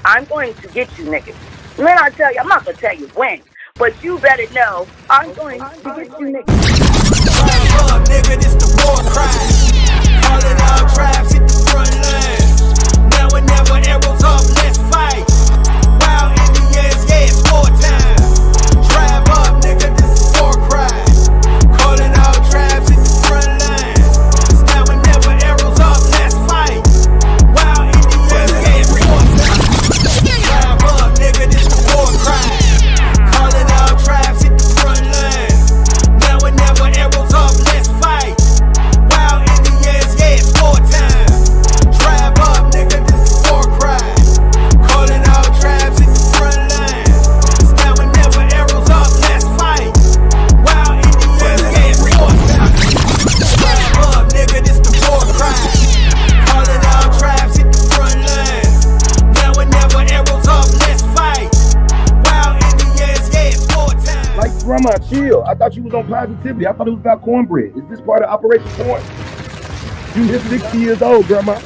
I'm going to get you niggas. When I tell you, I'm not going to tell you when, but you better know I'm going to get you niggas. Nigga, this the war cry. Calling all tribes, hit the front line. Now and never, arrows up, let's fight. Wild Indians, yeah, it's war time. Tribe up, nigga, this the war cry. Calling all tribes, hit the front line. Now and never, arrows up, let's fight. Wild Indians, yeah, it's war time. Tribe up, nigga, this the war cry. Calling all tribes, hit the front line. Now and never, arrows up, let's fight. Wild Indians, yeah, it's war time. Tribe up, nigga, this is war cry. Calling all tribes in the front line. Now and never, arrows up, let's fight. Wild Indians, yeah, it's war time. Tribe up, nigga, this the war cry. Calling all tribes in the front line. Now and never, arrows up, let's fight. Wild Indians, yeah, it's war time. Like, grandma, chill. I thought you was on positivity. I thought it was about cornbread. Is this part of Operation Corn? You hit 60 years old, grandma.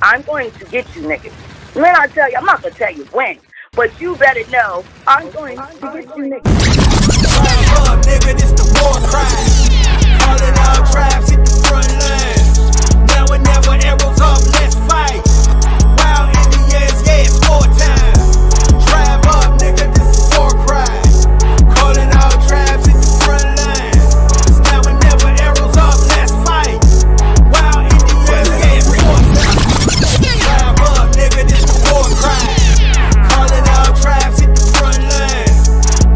I'm going to get you niggas. When I tell you, I'm not going to tell you when, but you better know I'm going to get you niggas. Nigga, this the war cry. Calling all tribes, hit the front line. Now and never, arrows up, let's fight. Wild Indians, yeah, it's war time. Tribe up, nigga, this is war cry. Calling all tribes, hit the front line. Now and never, arrows up, let's fight. Wild Indians, yeah, it's war time. Tribe up, nigga, this is war cry. Calling all tribes, hit the front line.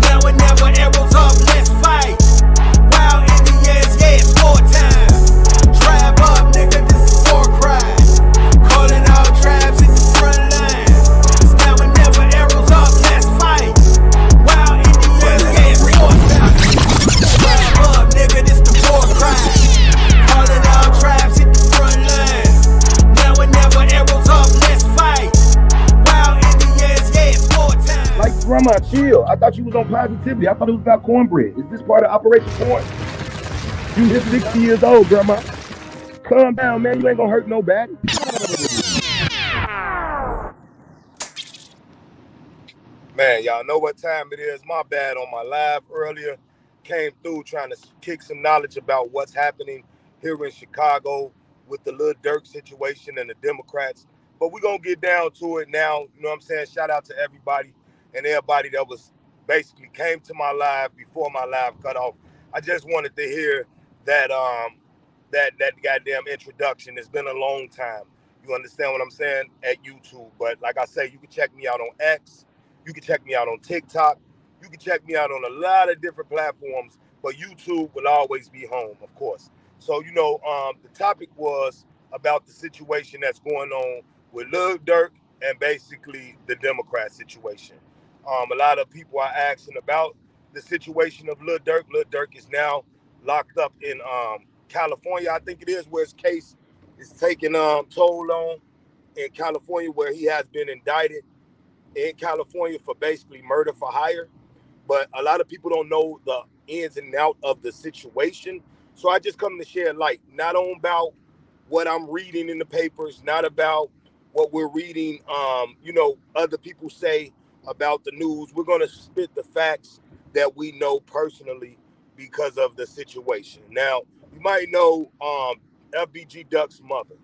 Now and never, arrows up, let's fight. Wild Indians, yeah, it's war time. Tribe up, nigga, this is war cry. Calling all tribes in the front line. Now and never, arrows up, let's fight. Wild Indians, yeah, it's war time. Tribe up, nigga, this the war cry. Calling all tribes in the front line. Now and never, arrows up, let's fight. Wild Indians, yeah, it's war time. Like, grandma, chill. I thought you was on positivity. I thought it was about cornbread. Is this part of Operation Corn? You hit 60 years old, grandma. Calm down, man. You ain't gonna hurt nobody. Man, y'all know what time it is. My bad on my live earlier. Came through trying to kick some knowledge about what's happening here in Chicago with the Lil Dirk situation and the Democrats. But we're going to get down to it now. You know what I'm saying? Shout out to everybody and everybody that was basically came to my live before my live cut off. I just wanted to hear that that goddamn introduction. It's been a long time. You understand what I'm saying? At YouTube. But like I say, you can check me out on X. You can check me out on TikTok. You can check me out on a lot of different platforms, but YouTube will always be home, of course. So, you know, the topic was about the situation that's going on with Lil Durk and basically the Democrat situation. A lot of people are asking about the situation of Lil Durk. Lil Durk is now locked up in California, I think it is, where his case is taking toll on in California, where he has been indicted in California for basically murder for hire. But a lot of people don't know the ins and out of the situation. So I just come to share light, not on about what I'm reading in the papers, not about what we're reading, other people say about the news. We're going to spit the facts that we know personally because of the situation. Now, you might know FBG Duck's mother,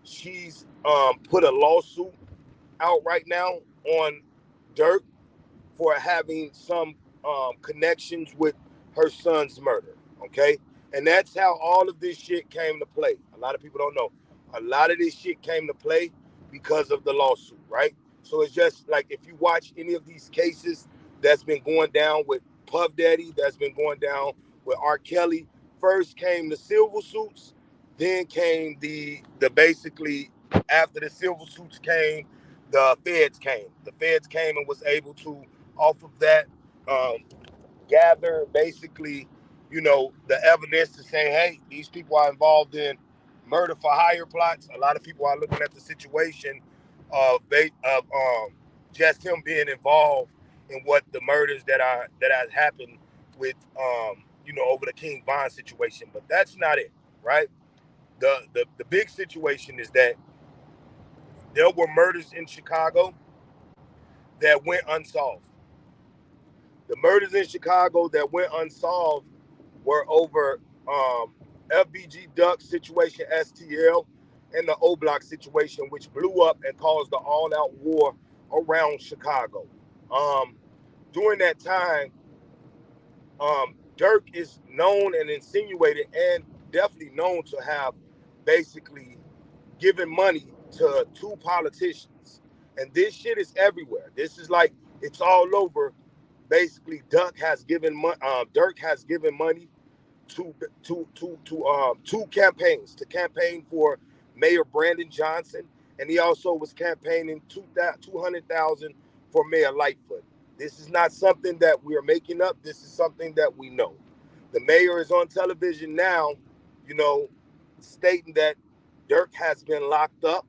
she's put a lawsuit out right now on Dirk for having some connections with her son's murder, okay? And that's how all of this shit came to play. A lot of people don't know. A lot of this shit came to play because of the lawsuit, right? So it's just like if you watch any of these cases that's been going down with Puff Daddy, that's been going down with R. Kelly, first came the civil suits, then came the basically after the civil suits came, the feds came. The feds came and was able to, off of that, gather basically, the evidence to say, hey, these people are involved in murder for hire plots. A lot of people are looking at the situation of just him being involved in what the murders that has happened with over the King Von situation. But that's not it, right? The big situation is that there were murders in Chicago that went unsolved. The murders in Chicago that went unsolved were over FBG Duck situation, STL, and the O Block situation, which blew up and caused the all-out war around Chicago. Um, During that time, Dirk is known and insinuated and definitely known to have basically given money to two politicians. And this shit is everywhere. This is like it's all over. Basically, Dirk has given money to two campaigns to campaign for Mayor Brandon Johnson, and he also was campaigning 200,000 for Mayor Lightfoot. This is not something that we are making up. This is something that we know. The mayor is on television now, you know, stating that Dirk has been locked up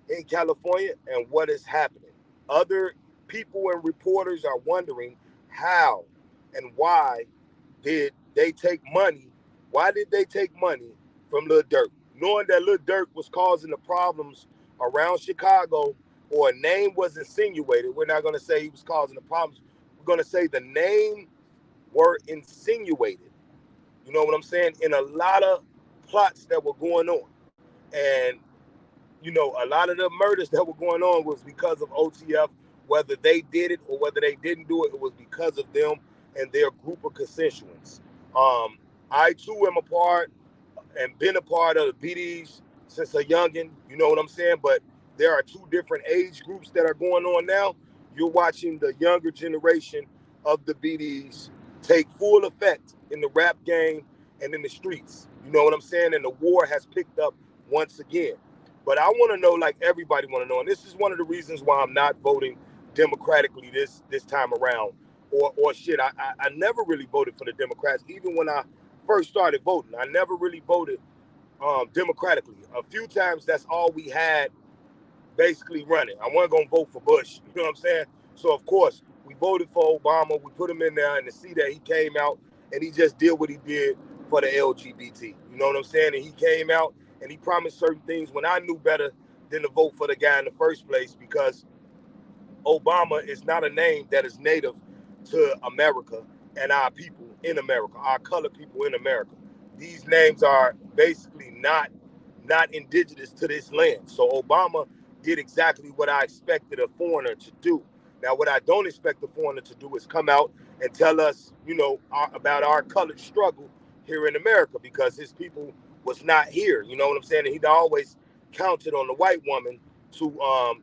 in California and what is happening. Other people and reporters are wondering how and why did they take money? Why did they take money from Lil Durk? Knowing that Lil Durk was causing the problems around Chicago, or a name was insinuated. We're not going to say he was causing the problems. We're going to say the name were insinuated. You know what I'm saying? In a lot of plots that were going on. And, you know, a lot of the murders that were going on was because of OTF. Whether they did it or whether they didn't do it, it was because of them and their group of constituents. I too am a part and been a part of the BDs since a youngin', you know what I'm saying? But there are two different age groups that are going on now. You're watching the younger generation of the BDs take full effect in the rap game and in the streets. You know what I'm saying? And the war has picked up once again. But I want to know, like everybody want to know, and this is one of the reasons why I'm not voting democratically this time around. Or shit, I never really voted for the Democrats, even when I first started voting. I never really voted democratically. A few times, that's all we had basically running. I wasn't going to vote for Bush. You know what I'm saying? So, of course, we voted for Obama. We put him in there, and to see that he came out and he just did what he did for the LGBT. You know what I'm saying? And he came out and he promised certain things when I knew better than to vote for the guy in the first place, because Obama is not a name that is native to America and our people in America, our colored people in America. These names are basically not indigenous to this land. So Obama did exactly what I expected a foreigner to do. Now, what I don't expect a foreigner to do is come out and tell us, you know, about our colored struggle here in America, because his people was not here. You know what I'm saying? And he'd always counted on the white woman to,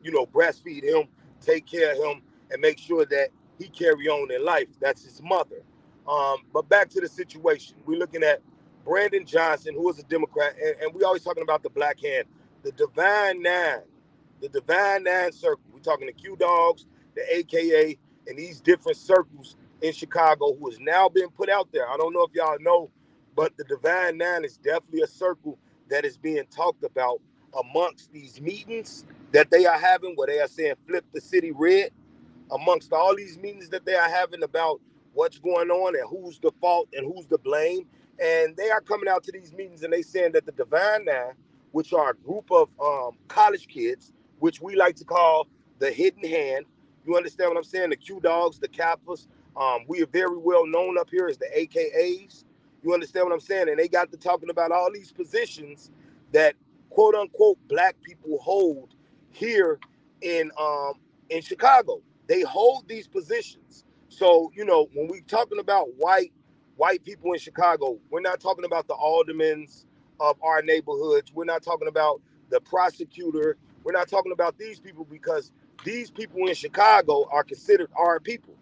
you know, breastfeed him, take care of him, and make sure that he carry on in life. That's his mother. But back to the situation. We're looking at Brandon Johnson, who is a Democrat, and we always talking about the black hand, the Divine Nine circle. We're talking the Q Dogs, the AKA, and these different circles in Chicago who has now been put out there. I don't know if y'all know, but the Divine Nine is definitely a circle that is being talked about amongst these meetings that they are having, where they are saying flip the city red, amongst all these meetings that they are having about what's going on and who's the fault and who's the blame. And they are coming out to these meetings and they saying that the Divine Nine, which are a group of college kids, which we like to call the hidden hand. You understand what I'm saying? The Q Dogs, the Kappas. We are very well known up here as the AKAs. You understand what I'm saying? And they got to talking about all these positions that quote unquote black people hold here in Chicago. They hold these positions. So, you know, when we talking about white people in Chicago, we're not talking about the aldermans of our neighborhoods. We're not talking about the prosecutor. We're not talking about these people, because these people in Chicago are considered our people.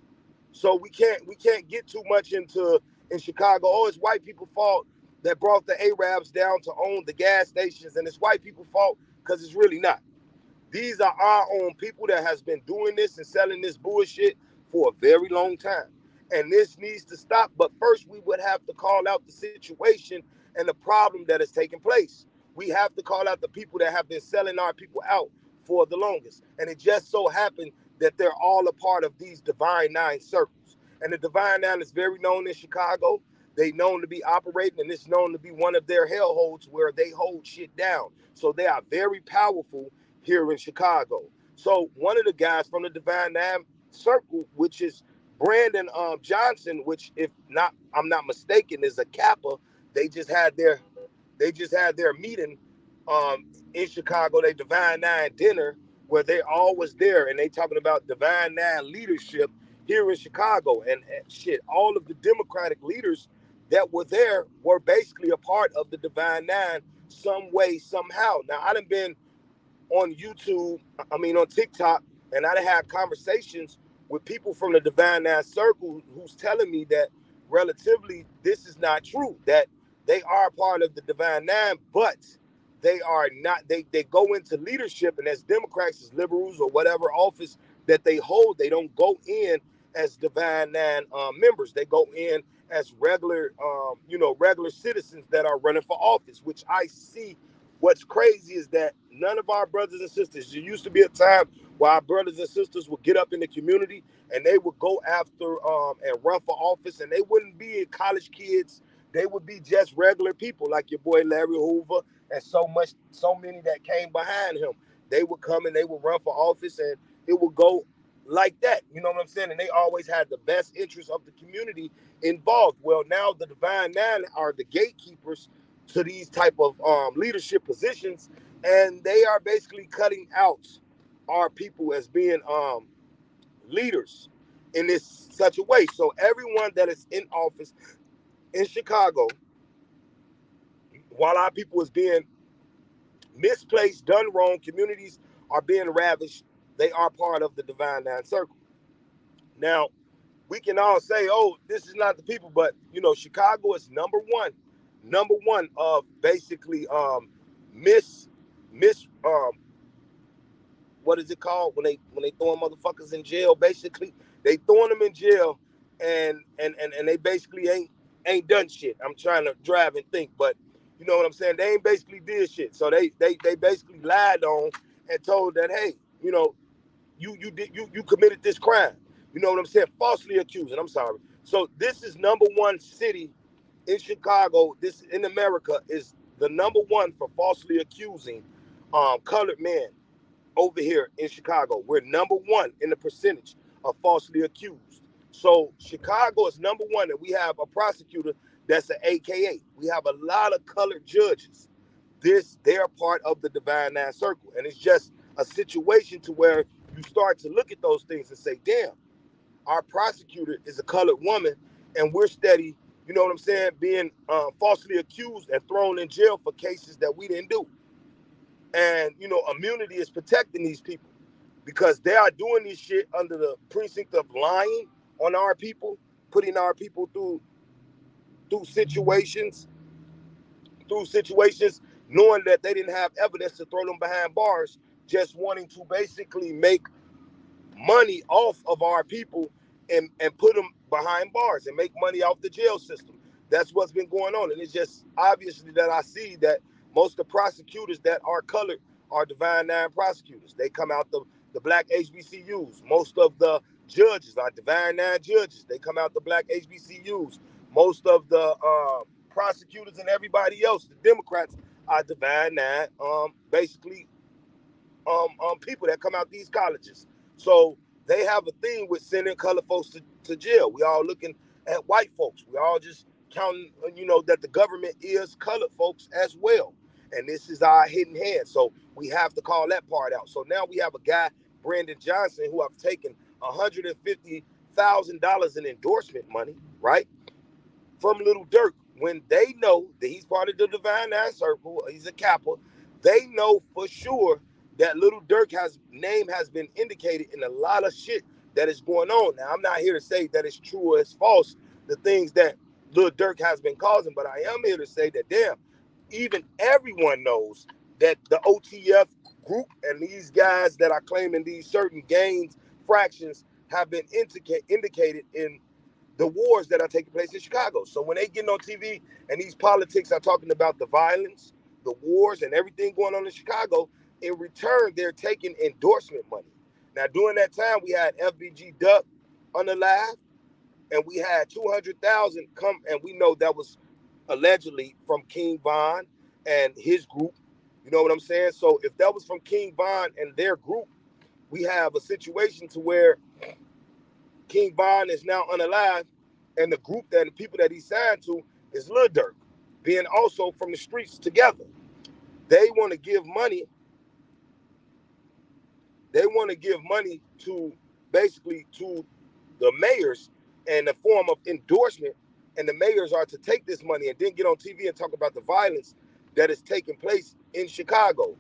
So we can't get too much into in Chicago. Oh, it's white people's fault that brought the Arabs down to own the gas stations, and it's white people's fault, because it's really not. These are our own people that has been doing this and selling this bullshit for a very long time. And this needs to stop. But first, we would have to call out the situation and the problem that is taking place. We have to call out the people that have been selling our people out for the longest. And it just so happened that they're all a part of these Divine Nine circles. And the Divine Nine is very known in Chicago. They known to be operating, and it's known to be one of their hellholes where they hold shit down. So they are very powerful here in Chicago. So one of the guys from the Divine Nine Circle, which is Brandon Johnson, which if not I'm not mistaken, is a Kappa. They just had their meeting in Chicago, they Divine Nine dinner where they all was there and they talking about Divine Nine leadership here in Chicago and shit. All of the Democratic leaders that were there were basically a part of the Divine Nine some way, somehow. Now I done been on YouTube, I mean on TikTok, and I done had conversations with people from the Divine Nine Circle who's telling me that relatively this is not true, that they are part of the Divine Nine, but they are not, they go into leadership and as Democrats, as liberals, or whatever office that they hold, they don't go in as Divine Nine members. They go in as regular, regular citizens that are running for office, which I see. What's crazy is that none of our brothers and sisters, there used to be a time where our brothers and sisters would get up in the community and they would go after and run for office, and they wouldn't be college kids. They would be just regular people like your boy Larry Hoover and so many that came behind him. They would come and they would run for office, and it would go like that. You know what I'm saying? And they always had the best interests of the community involved. Well, now the Divine Nine are the gatekeepers to these type of leadership positions, and they are basically cutting out our people as being leaders in this such a way. So everyone that is in office in Chicago, while our people is being misplaced, done wrong, communities are being ravished, they are part of the Divine Nine Circle. Now, we can all say, oh, this is not the people, but Chicago is number one of basically miss what is it called when they throwing motherfuckers in jail? Basically, they throwing them in jail, and they basically ain't done shit. I'm trying to drive and think, but you know what I'm saying? They ain't basically did shit. So they basically lied on and told that, hey, you committed this crime. You know what I'm saying? Falsely accused. And I'm sorry. So this is number one city in Chicago. This in America is the number one for falsely accusing colored men over here in Chicago. We're number one in the percentage of falsely accused. So Chicago is number one, and we have a prosecutor that's an AKA. We have a lot of colored judges. They're part of the Divine Nine Circle, and it's just a situation to where you start to look at those things and say, damn, our prosecutor is a colored woman, and we're steady, you know what I'm saying, being falsely accused and thrown in jail for cases that we didn't do. And, immunity is protecting these people because they are doing this shit under the precinct of lying on our people, putting our people through situations, knowing that they didn't have evidence to throw them behind bars, just wanting to basically make money off of our people and put them behind bars and make money off the jail system. That's what's been going on. And it's just obviously that I see that most of the prosecutors that are colored are Divine Nine prosecutors. They come out the black HBCUs. Most of the judges are Divine Nine judges. They come out the black HBCUs. Most of the prosecutors and everybody else, the Democrats, are Divine Nine, basically people that come out these colleges. So they have a thing with sending colored folks to jail. We all looking at white folks. We all just counting, that the government is colored folks as well. And this is our hidden hand. So we have to call that part out. So now we have a guy, Brandon Johnson, who have taken $150,000 in endorsement money, right, from Little Dirk. When they know that he's part of the Divine Nine Circle, he's a Kappa, they know for sure that Little Dirk name has been indicated in a lot of shit that is going on. Now, I'm not here to say that it's true or it's false, the things that Little Dirk has been causing, but I am here to say that, damn, even everyone knows that the OTF group and these guys that are claiming these certain gains, fractions, have been indicated in the wars that are taking place in Chicago. So when they get on TV and these politics are talking about the violence, the wars, and everything going on in Chicago, in return, they're taking endorsement money. Now, during that time, we had FBG Duck on the live, and we had 200,000 come, and we know that was allegedly from King Von and his group You know what I'm saying? So if that was from King Von and their group, we have a situation to where King Von is now unalive, and the group that the people that he signed to is Lil Durk, being also from the streets together. They want to give money. They want to give money to basically to the mayors in the form of endorsement, and the mayors are to take this money and then get on TV and talk about the violence that is taking place in Chicago.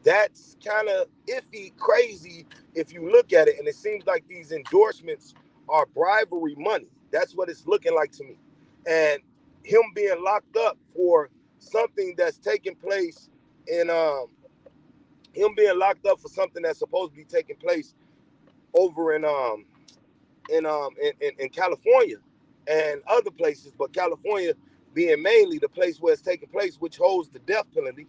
That's kind of iffy, crazy if you look at it. And it seems like these endorsements are bribery money. That's what it's looking like to me. And him being locked up for something that's taking place in him being locked up for something that's supposed to be taking place over in California and other places, but California being mainly the place where it's taking place, which holds the death penalty.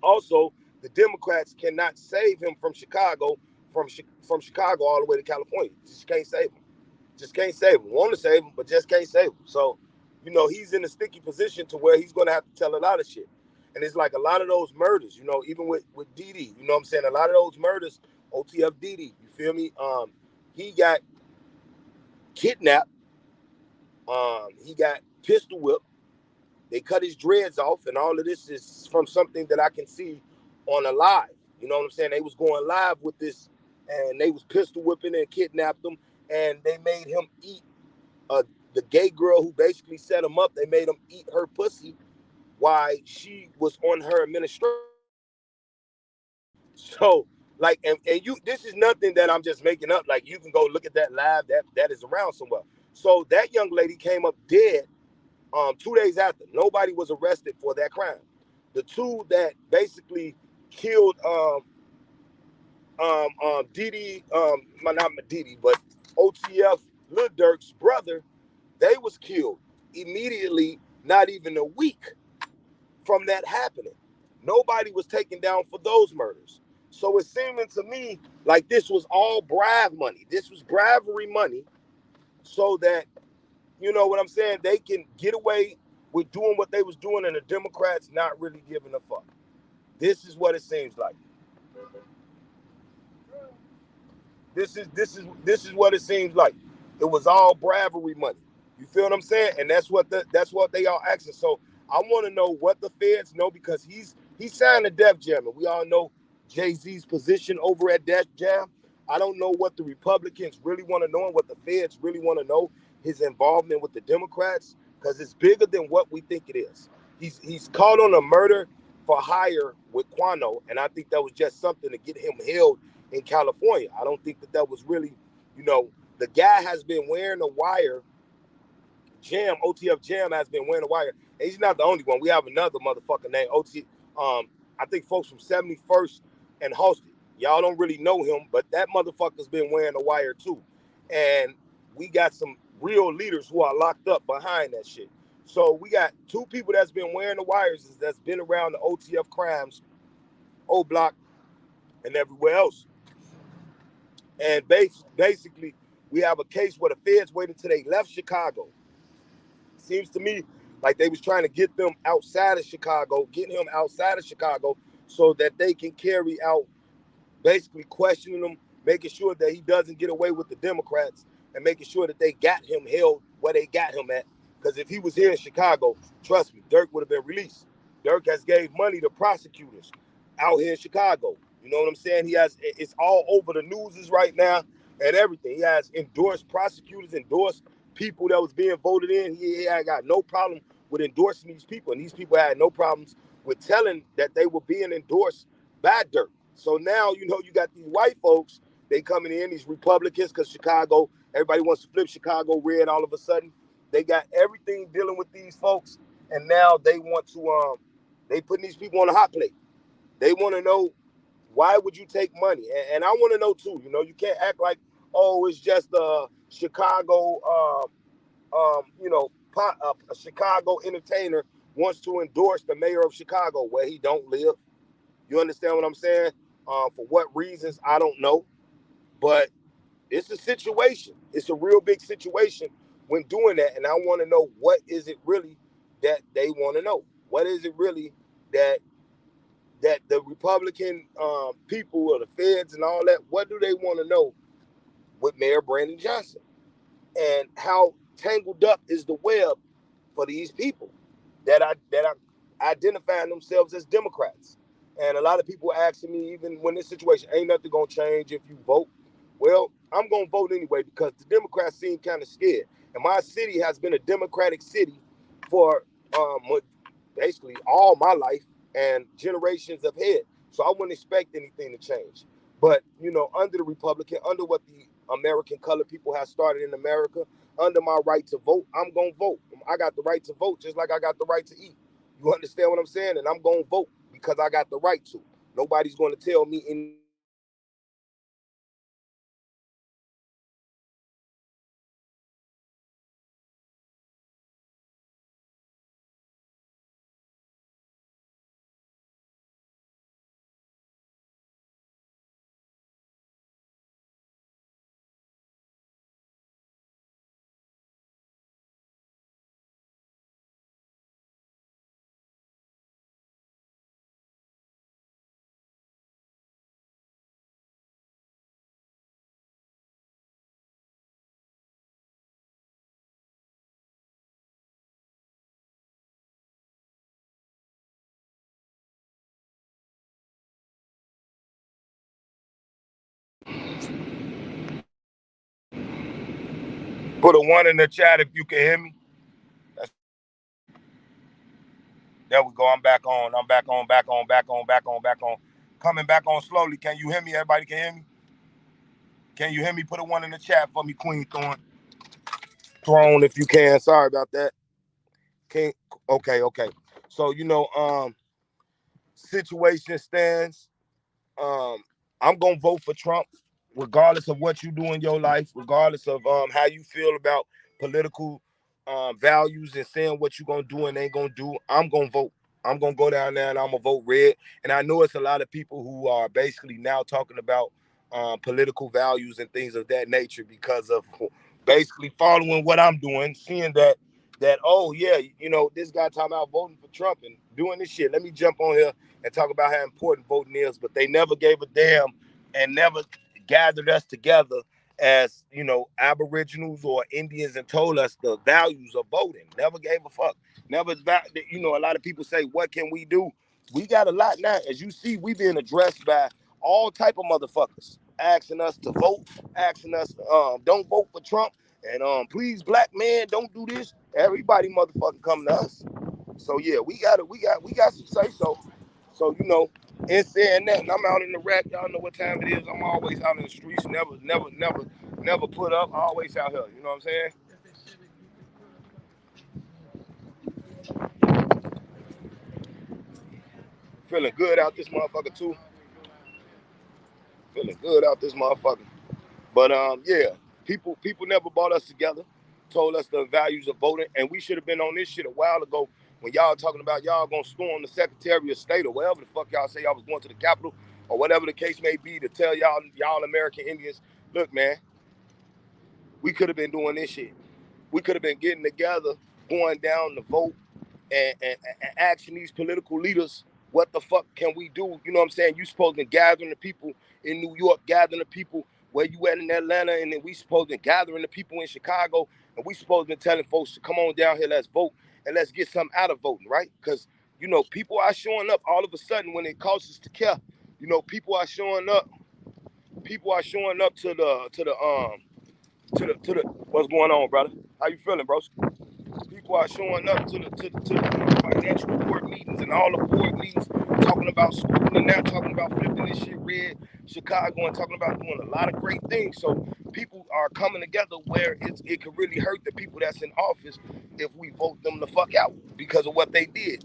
Also, the Democrats cannot save him from Chicago, from Chicago all the way to California. Just can't save him. Just can't save him. Want to save him, but just can't save him. So, he's in a sticky position to where he's going to have to tell a lot of shit. And it's like a lot of those murders, even with Didi, you know what I'm saying? A lot of those murders, OTF Didi, you feel me? He got kidnapped. He got pistol whipped. They cut his dreads off, and all of this is from something that I can see on a live. You know what I'm saying? They was going live with this, and they was pistol whipping and kidnapped him, and they made him eat the gay girl who basically set him up. They made him eat her pussy while she was on her administration. So, like, and you, this is nothing that I'm just making up. Like, you can go look at that live. That is around somewhere. So that young lady came up dead 2 days after. Nobody was arrested for that crime. The two that basically killed Didi, not Didi, but OTF Lil Durk's brother, they was killed immediately, not even a week from that happening. Nobody was taken down for those murders. So it's seeming to me like this was all bribe money. This was bribery money so that, you know what I'm saying, they can get away with doing what they was doing, and the Democrats not really giving a fuck. This is what it seems like. This is what it seems like. It was all bribery money. You feel what I'm saying? And that's what they are asking. So I want to know what the feds know, because he signed a Def Jam, and we all know Jay-Z's position over at Def Jam. I don't know what the Republicans really want to know and what the feds really want to know. His involvement with the Democrats, because it's bigger than what we think it is. He's caught on a murder for hire with Quano, and I think that was just something to get him held in California. I don't think that was really, the guy has been wearing a wire. OTF Jam has been wearing a wire. And he's not the only one. We have another motherfucker named I think folks from 71st and Halsted. Y'all don't really know him, but that motherfucker's been wearing a wire too. And we got some real leaders who are locked up behind that shit. So we got two people that's been wearing the wires that's been around the OTF crimes, O Block, and everywhere else. And basically, we have a case where the feds waited until they left Chicago. Seems to me like they was trying to get them outside of Chicago, getting him outside of Chicago so that they can carry out basically questioning him, making sure that he doesn't get away with the Democrats, and making sure that they got him held where they got him at. Because if he was here in Chicago, trust me, Dirk would have been released. Dirk has gave money to prosecutors out here in Chicago. You know what I'm saying? It's all over the news right now and everything. He has endorsed prosecutors, endorsed people that was being voted in. He had got no problem with endorsing these people, and these people had no problems with telling that they were being endorsed by Dirk. So now, you got these white folks, they coming in, these Republicans, because Chicago, everybody wants to flip Chicago red all of a sudden. They got everything dealing with these folks, and now they want to, they putting these people on a hot plate. They want to know, why would you take money? And I want to know too, you can't act like, oh, it's just a Chicago, a Chicago entertainer wants to endorse the mayor of Chicago where he don't live. You understand what I'm saying? For what reasons, I don't know. But it's a situation. It's a real big situation when doing that. And I want to know, what is it really that they want to know? What is it really that that the Republican people or the feds and all that, what do they want to know with Mayor Brandon Johnson? And how tangled up is the web for these people that are identifying themselves as Democrats. And a lot of people asking me, even when this situation ain't nothing gonna change if you vote. Well, I'm gonna vote anyway because the Democrats seem kind of scared. And my city has been a Democratic city for basically all my life and generations ahead. So I wouldn't expect anything to change. But under the Republican, under what the American colored people have started in America, under my right to vote, I'm gonna vote. I got the right to vote just like I got the right to eat. You understand what I'm saying? And I'm gonna vote because I got the right to. Nobody's gonna tell me anything different. So I'm gonna vote. Put a one in the chat if you can hear me. That's, there we go. I'm back on. I'm back on. Back on. Back on. Back on. Back on. Coming back on slowly. Can you hear me? Everybody can hear me? Can you hear me? Put a one in the chat for me, Queen Thorn. Throne, if you can. Sorry about that. King. Okay. Okay. So situation stands. Um, I'm gonna vote for Trump, regardless of what you do in your life, regardless of how you feel about political values and saying what you're gonna do and ain't gonna do. I'm gonna vote. I'm gonna go down there and I'm gonna vote red. And I know it's a lot of people who are basically now talking about political values and things of that nature because of basically following what I'm doing, seeing that oh yeah, this guy talking about voting for Trump and doing this shit. Let me jump on here and talk about how important voting is, but they never gave a damn and never gathered us together as Aboriginals or Indians and told us the values of voting. Never gave a fuck. Never, a lot of people say, "What can we do?" We got a lot now. As you see, we being addressed by all type of motherfuckers asking us to vote, asking us don't vote for Trump, and please black man don't do this. Everybody motherfucking coming to us. So yeah, we got some say so. So in saying that, and I'm out in the rack, y'all know what time it is. I'm always out in the streets, never put up, always out here. You know what I'm saying? Feeling good out this motherfucker too. Feeling good out this motherfucker. But yeah, people never brought us together, told us the values of voting, and we should have been on this shit a while ago when y'all talking about y'all gonna storm the Secretary of State or whatever the fuck y'all say y'all was going to the Capitol or whatever the case may be to tell y'all American Indians, look man, we could have been doing this shit. We could have been getting together, going down to vote, and asking these political leaders, what the fuck can we do? You know what I'm saying? You supposed to be gathering the people in New York, gathering the people where you at in Atlanta, and then we supposed to be gathering the people in Chicago, and we supposed to be telling folks to come on down here, let's vote, and let's get something out of voting, right? Because, people are showing up all of a sudden when it costs us to care. People are showing up to the what's going on, brother? How you feeling, bro? People are showing up to the financial board meetings and all the board meetings talking about school and now talking about flipping this shit red, Chicago, and talking about doing a lot of great things. So people are coming together where it could really hurt the people that's in office if we vote them the fuck out because of what they did.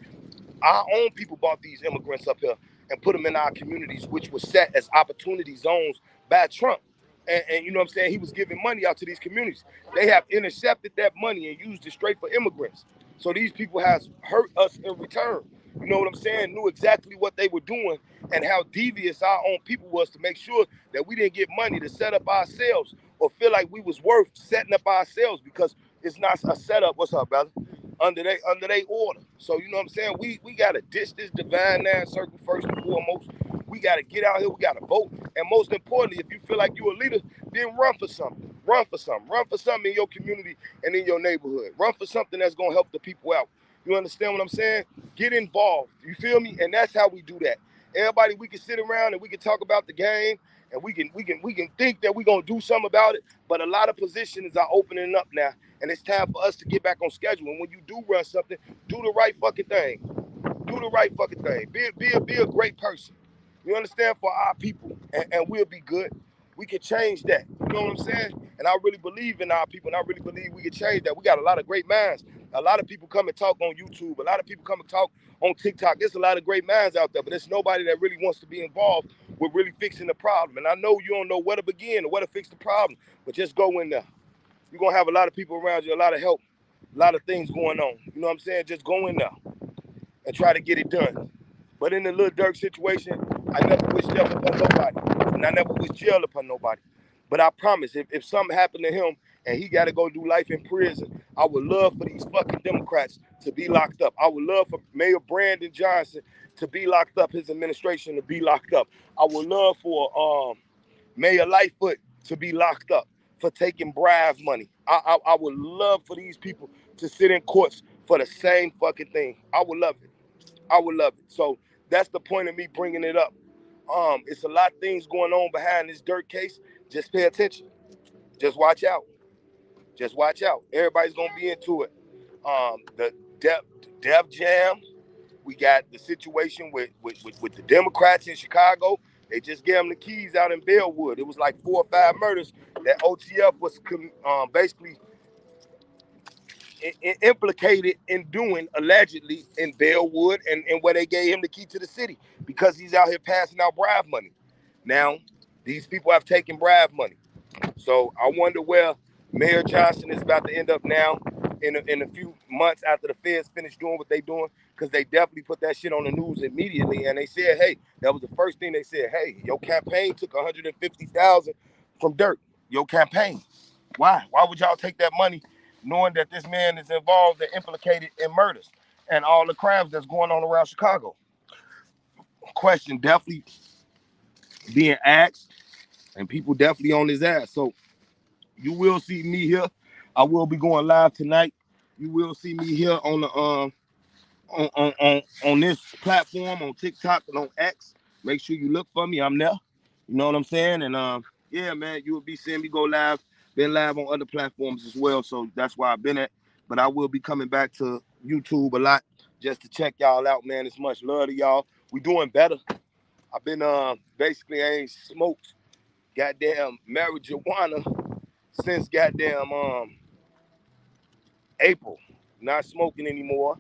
Our own people brought these immigrants up here and put them in our communities, which was set as opportunity zones by Trump. And you know what I'm saying? He was giving money out to these communities. They have intercepted that money and used it straight for immigrants. So these people has hurt us in return. You know what I'm saying? Knew exactly what they were doing and how devious our own people was to make sure that we didn't get money to set up ourselves or feel like we was worth setting up ourselves because it's not a setup. What's up, brother? under they order. So you know what I'm saying? We gotta ditch this divine nine circle first and foremost. We gotta get out here, we gotta vote. And most importantly, if you feel like you're a leader, then run for something. Run for something. Run for something in your community and in your neighborhood. Run for something that's gonna help the people out. You understand what I'm saying? Get involved. You feel me? And that's how we do that. Everybody, we can sit around and we can talk about the game and we can think that we're gonna do something about it. But a lot of positions are opening up now. And it's time for us to get back on schedule. And when you do run something, do the right fucking thing. Do the right fucking thing. Be a great person. You understand? For our people. And we'll be good. We can change that. You know what I'm saying? And I really believe in our people. And I really believe we can change that. We got a lot of great minds. A lot of people come and talk on YouTube. A lot of people come and talk on TikTok. There's a lot of great minds out there. But there's nobody that really wants to be involved with really fixing the problem. And I know you don't know where to begin or where to fix the problem. But just go in there. You're going to have a lot of people around you, a lot of help, a lot of things going on. You know what I'm saying? Just go in there and try to get it done. But in the Lil Durk situation, I never wish death upon nobody. And I never wish jail upon nobody. But I promise, if something happened to him and he got to go do life in prison, I would love for these fucking Democrats to be locked up. I would love for Mayor Brandon Johnson to be locked up, his administration to be locked up. I would love for Mayor Lightfoot to be locked up for taking bribe money. I would love for these people to sit in courts for the same fucking thing. I would love it. I would love it. So that's the point of me bringing it up. It's a lot of things going on behind this Dirk case. Just pay attention. Just watch out. Just watch out. Everybody's gonna be into it. The Def Jam. We got the situation with the Democrats in Chicago. They just gave them the keys out in Bellwood. It was like 4 or 5 murders that OTF was basically implicated in doing, allegedly, in Bellwood and where they gave him the key to the city because he's out here passing out bribe money. Now, these people have taken bribe money. So I wonder where Mayor Johnson is about to end up now in a few months after the feds finish doing what they doing, because they definitely put that shit on the news immediately. And they said, hey, that was the first thing they said. Hey, your campaign took $150,000 from Dirk. Your campaign. Why? Why would y'all take that money knowing that this man is involved and implicated in murders and all the crimes that's going on around Chicago? Question definitely being asked, and people definitely on his ass. So you will see me here. I will be going live tonight. You will see me here on the on this platform, on TikTok and on X. Make sure you look for me. I'm there. You know what I'm saying? And yeah, man, you will be seeing me go live. Been live on other platforms as well, so that's why I've been at. But I will be coming back to YouTube a lot just to check y'all out, man. It's much love to y'all. We doing better. I've been basically I ain't smoked goddamn marijuana since goddamn April. Not smoking anymore.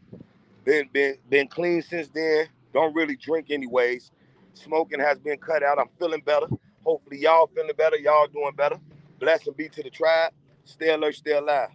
Been clean since then. Don't really drink anyways. Smoking has been cut out. I'm feeling better. Hopefully y'all feeling better. Y'all doing better. Blessing be to the tribe. Stay alert, stay alive.